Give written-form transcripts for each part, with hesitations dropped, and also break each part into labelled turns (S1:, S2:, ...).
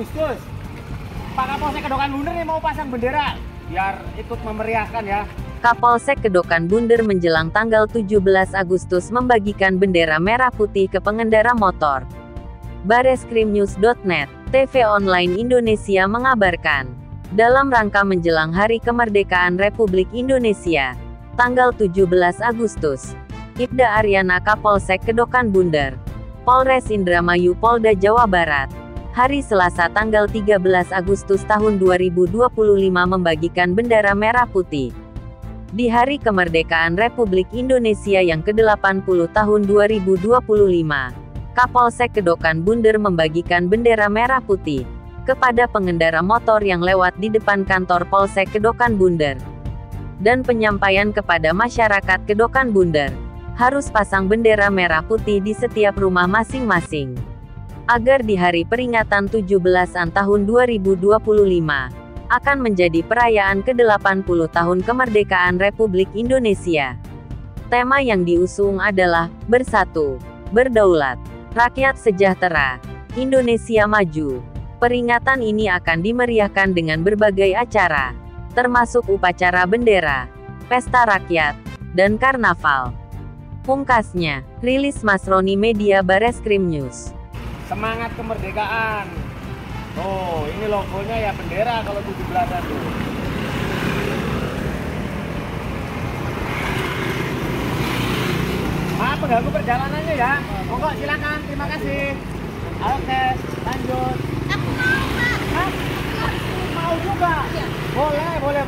S1: Agustus. Pak Kapolsek Kedokan Bunder nih mau pasang bendera biar ikut memeriahkan ya.
S2: Kapolsek Kedokan Bunder menjelang tanggal 17 Agustus membagikan bendera merah putih ke pengendara motor. Bareskrimnews.net, TV online Indonesia mengabarkan. Dalam rangka menjelang Hari Kemerdekaan Republik Indonesia, tanggal 17 Agustus, Ibda Aryana Kapolsek Kedokan Bunder, Polres Indramayu Polda Jawa Barat, hari Selasa tanggal 13 Agustus tahun 2025 membagikan bendera merah putih. Di Hari Kemerdekaan Republik Indonesia yang ke-80 tahun 2025, Kapolsek Kedokan Bunder membagikan bendera merah putih kepada pengendara motor yang lewat di depan kantor Polsek Kedokan Bunder. Dan penyampaian kepada masyarakat Kedokan Bunder, harus pasang bendera merah putih di setiap rumah masing-masing. Agar di hari peringatan 17-an tahun 2025, akan menjadi perayaan ke-80 tahun kemerdekaan Republik Indonesia. Tema yang diusung adalah, Bersatu, Berdaulat, Rakyat Sejahtera, Indonesia Maju. Peringatan ini akan dimeriahkan dengan berbagai acara, termasuk upacara bendera, pesta rakyat, dan karnaval. Pungkasnya, rilis Mas Roni Media Bareskrim News.
S1: Semangat kemerdekaan. Oh, ini logonya ya bendera kalau 17-an tuh. Maaf pengganggu perjalanannya ya. Monggo silakan, terima kasih. Oke, lanjut.
S3: Aku mau, Pak.
S1: Hah? Mau juga?
S3: Iya.
S1: Boleh.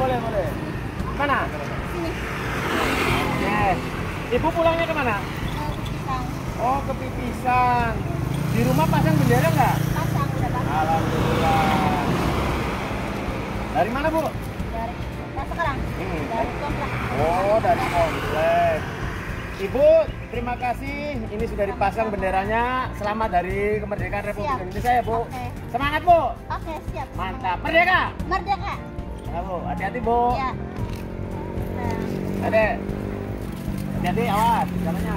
S1: Mana?
S3: Sini.
S1: Oke. Ibu pulangnya kemana?
S3: Pisang.
S1: Oh, ke Pipisan. Di rumah pasang bendera nggak?
S3: Pasang, udah pasang.
S1: Alhamdulillah. Dari mana, Bu?
S3: Dari sekarang. Dari komplek.
S1: Oh, dari komplek. Ibu, terima kasih. Ini sudah dipasang benderanya. Selamat Hari Kemerdekaan Republik
S3: Siap.
S1: Indonesia ya, Bu.
S3: Oke.
S1: Semangat, Bu.
S3: Oke, siap.
S1: Mantap. Merdeka.
S3: Merdeka.
S1: Ya, Bu. Hati-hati, Bu.
S3: Ya.
S1: Adek. Hati-hati, awas jalannya.